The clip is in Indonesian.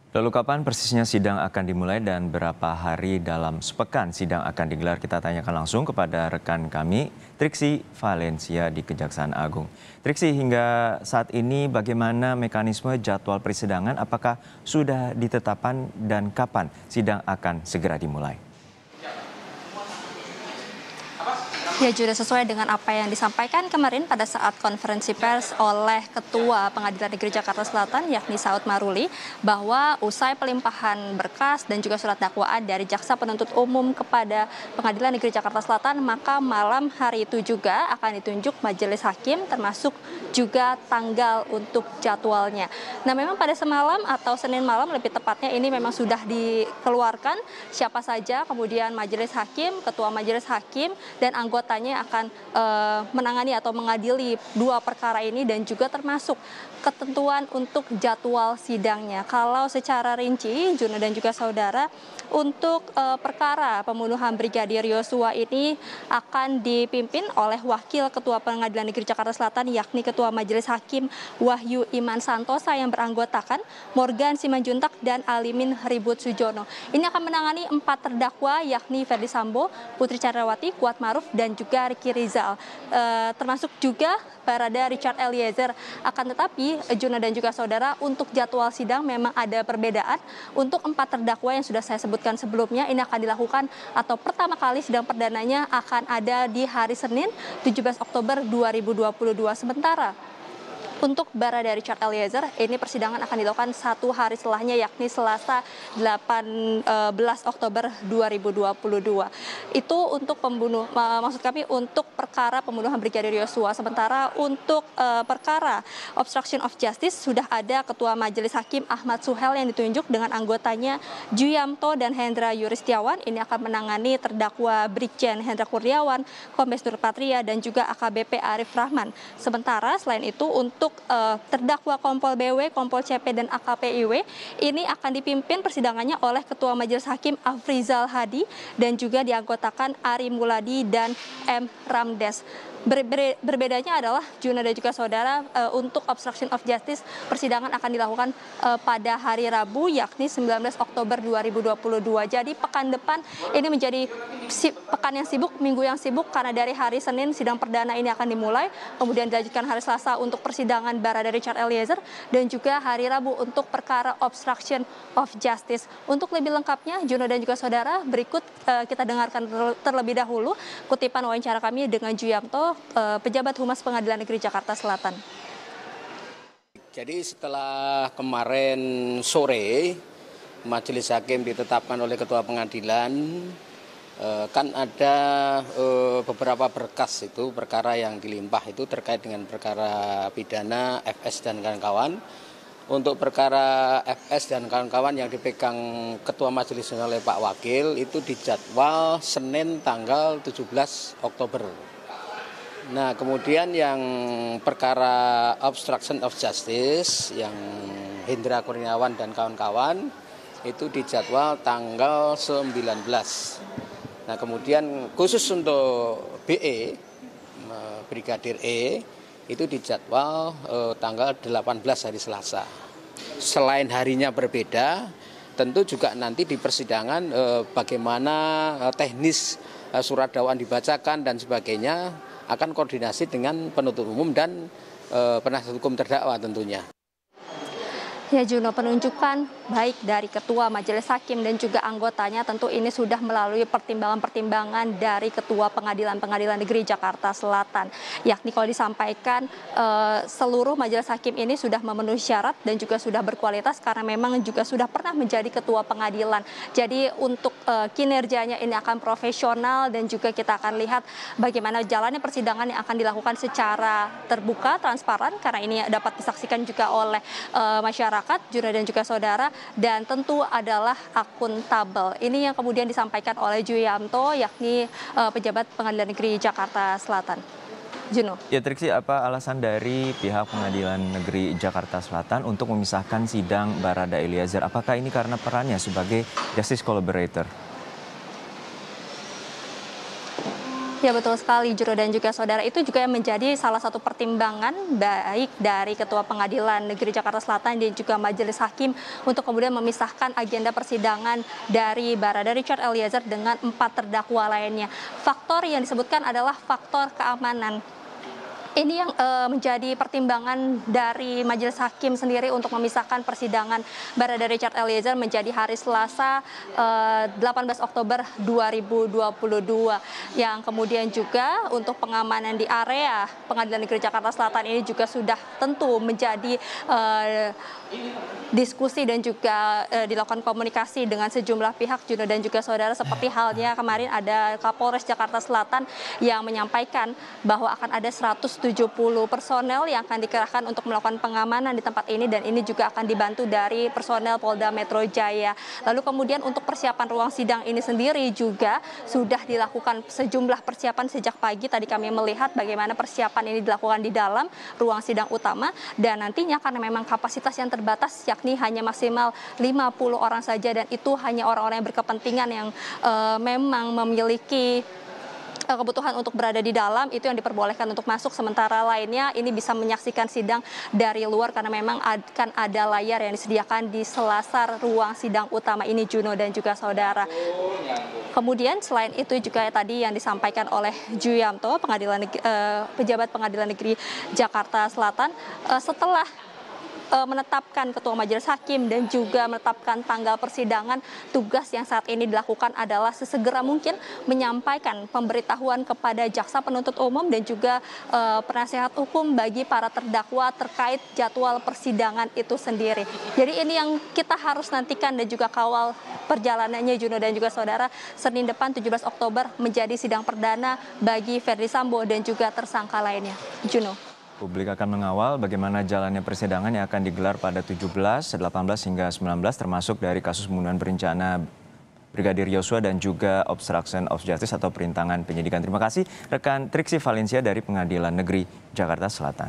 Lalu kapan persisnya sidang akan dimulai dan berapa hari dalam sepekan sidang akan digelar? Kita tanyakan langsung kepada rekan kami, Triksi Valencia di Kejaksaan Agung. Triksi, hingga saat ini bagaimana mekanisme jadwal persidangan? Apakah sudah ditetapkan dan kapan sidang akan segera dimulai? Ya, sudah sesuai dengan apa yang disampaikan kemarin pada saat konferensi pers oleh Ketua Pengadilan Negeri Jakarta Selatan yakni Saud Maruli, bahwa usai pelimpahan berkas dan juga surat dakwaan dari Jaksa Penuntut Umum kepada Pengadilan Negeri Jakarta Selatan, maka malam hari itu juga akan ditunjuk majelis hakim termasuk juga tanggal untuk jadwalnya. Nah, memang pada semalam atau Senin malam lebih tepatnya ini memang sudah dikeluarkan siapa saja kemudian majelis hakim, ketua majelis hakim dan anggotanya akan menangani atau mengadili dua perkara ini dan juga termasuk ketentuan untuk jadwal sidangnya. Kalau secara rinci, Juno dan juga saudara, untuk perkara pembunuhan Brigadir Yosua ini akan dipimpin oleh Wakil Ketua Pengadilan Negeri Jakarta Selatan yakni Ketua Majelis Hakim Wahyu Iman Santosa yang beranggotakan Morgan Simanjuntak dan Alimin Ribut Sujono. Ini akan menangani 4 terdakwa yakni Ferdi Sambo, Putri Chandrawati, Kuat Maruf dan juga Ricky Rizal. Termasuk juga Barada Richard Eliezer. Akan tetapi Juno dan juga saudara, untuk jadwal sidang memang ada perbedaan. Untuk 4 terdakwa yang sudah saya sebutkan sebelumnya, ini akan dilakukan atau pertama kali sidang perdananya akan ada di hari Senin 17 Oktober 2022. Sementara untuk Barada Richard Eliezer, ini persidangan akan dilakukan 1 hari setelahnya yakni Selasa 18 Oktober 2022. Itu untuk maksud kami untuk perkara pembunuhan Brigadir Yosua. Sementara untuk perkara obstruction of justice sudah ada Ketua Majelis Hakim Ahmad Suhel yang ditunjuk dengan anggotanya Juyamto dan Hendra Yuristiawan. Ini akan menangani terdakwa Brigjen Hendra Kurniawan, Kombes Nur Patria dan juga AKBP Arif Rahman. Sementara selain itu untuk terdakwa Kompol BW, Kompol CP dan AKPIW ini akan dipimpin persidangannya oleh Ketua Majelis Hakim Afrizal Hadi dan juga dianggotakan Ari Muladi dan M. Ramdes. Berbedanya adalah Juna dan juga saudara, untuk obstruction of justice persidangan akan dilakukan pada hari Rabu yakni 19 Oktober 2022. Jadi pekan depan ini menjadi pekan yang sibuk, minggu yang sibuk, karena dari hari Senin sidang perdana ini akan dimulai, kemudian dilanjutkan hari Selasa untuk persidangan Barada Richard Eliezer dan juga hari Rabu untuk perkara obstruction of justice. Untuk lebih lengkapnya Juna dan juga saudara, berikut kita dengarkan terlebih dahulu kutipan wawancara kami dengan Juyamto, pejabat Humas Pengadilan Negeri Jakarta Selatan. Jadi setelah kemarin sore majelis hakim ditetapkan oleh ketua pengadilan, kan ada beberapa berkas itu perkara yang dilimpah itu terkait dengan perkara pidana FS dan kawan-kawan. Untuk perkara FS dan kawan-kawan yang dipegang ketua majelis oleh Pak Wakil itu dijadwal Senin tanggal 17 Oktober. Nah, kemudian yang perkara obstruction of justice yang Hendra Kurniawan dan kawan-kawan itu dijadwal tanggal 19. Nah, kemudian khusus untuk BE, Brigadir E, itu dijadwal tanggal 18 hari Selasa. Selain harinya berbeda, tentu juga nanti di persidangan bagaimana teknis surat dakwaan dibacakan dan sebagainya akan koordinasi dengan penuntut umum dan penasihat hukum terdakwa tentunya. Ya Juno, penunjukan baik dari Ketua Majelis Hakim dan juga anggotanya tentu ini sudah melalui pertimbangan-pertimbangan dari Ketua Pengadilan Negeri Jakarta Selatan. Yakni kalau disampaikan seluruh Majelis Hakim ini sudah memenuhi syarat dan juga sudah berkualitas karena memang juga sudah pernah menjadi Ketua Pengadilan. Jadi untuk kinerjanya ini akan profesional dan juga kita akan lihat bagaimana jalannya persidangan yang akan dilakukan secara terbuka, transparan karena ini dapat disaksikan juga oleh masyarakat, Juna dan juga saudara, dan tentu adalah akuntabel. Ini yang kemudian disampaikan oleh Juyamto, yakni pejabat Pengadilan Negeri Jakarta Selatan. Juno. Ya, Triksi, apa alasan dari pihak Pengadilan Negeri Jakarta Selatan untuk memisahkan sidang Barada Eliezer? Apakah ini karena perannya sebagai justice collaborator? Ya betul sekali Juro dan juga saudara, itu juga yang menjadi salah satu pertimbangan baik dari Ketua Pengadilan Negeri Jakarta Selatan dan juga Majelis Hakim untuk kemudian memisahkan agenda persidangan dari Barada Richard Eliezer dengan 4 terdakwa lainnya. Faktor yang disebutkan adalah faktor keamanan. Ini yang menjadi pertimbangan dari Majelis Hakim sendiri untuk memisahkan persidangan Barada Richard Eliezer menjadi hari Selasa 18 Oktober 2022. Yang kemudian juga untuk pengamanan di area Pengadilan Negeri Jakarta Selatan ini juga sudah tentu menjadi diskusi dan juga dilakukan komunikasi dengan sejumlah pihak Juno dan juga saudara, seperti halnya kemarin ada Kapolres Jakarta Selatan yang menyampaikan bahwa akan ada 170 personel yang akan dikerahkan untuk melakukan pengamanan di tempat ini, dan ini juga akan dibantu dari personel Polda Metro Jaya. Lalu kemudian untuk persiapan ruang sidang ini sendiri juga sudah dilakukan sejumlah persiapan sejak pagi. Tadi kami melihat bagaimana persiapan ini dilakukan di dalam ruang sidang utama, dan nantinya karena memang kapasitas yang terbatas yakni hanya maksimal 50 orang saja, dan itu hanya orang-orang yang berkepentingan yang memang memiliki kebutuhan untuk berada di dalam, itu yang diperbolehkan untuk masuk. Sementara lainnya ini bisa menyaksikan sidang dari luar karena memang akan ada layar yang disediakan di selasar ruang sidang utama ini, Juno dan juga saudara. Kemudian selain itu juga tadi yang disampaikan oleh Ju Yamto, pejabat Pengadilan Negeri Jakarta Selatan, setelah menetapkan Ketua Majelis Hakim dan juga menetapkan tanggal persidangan, tugas yang saat ini dilakukan adalah sesegera mungkin menyampaikan pemberitahuan kepada jaksa penuntut umum dan juga penasihat hukum bagi para terdakwa terkait jadwal persidangan itu sendiri. Jadi ini yang kita harus nantikan dan juga kawal perjalanannya, Juno dan juga saudara. Senin depan 17 Oktober menjadi sidang perdana bagi Ferdy Sambo dan juga tersangka lainnya. Juno. Publik akan mengawal bagaimana jalannya persidangan yang akan digelar pada 17, 18 hingga 19, termasuk dari kasus pembunuhan berencana Brigadir Yosua dan juga obstruction of justice atau perintangan penyidikan. Terima kasih rekan Triksi Valencia dari Pengadilan Negeri Jakarta Selatan.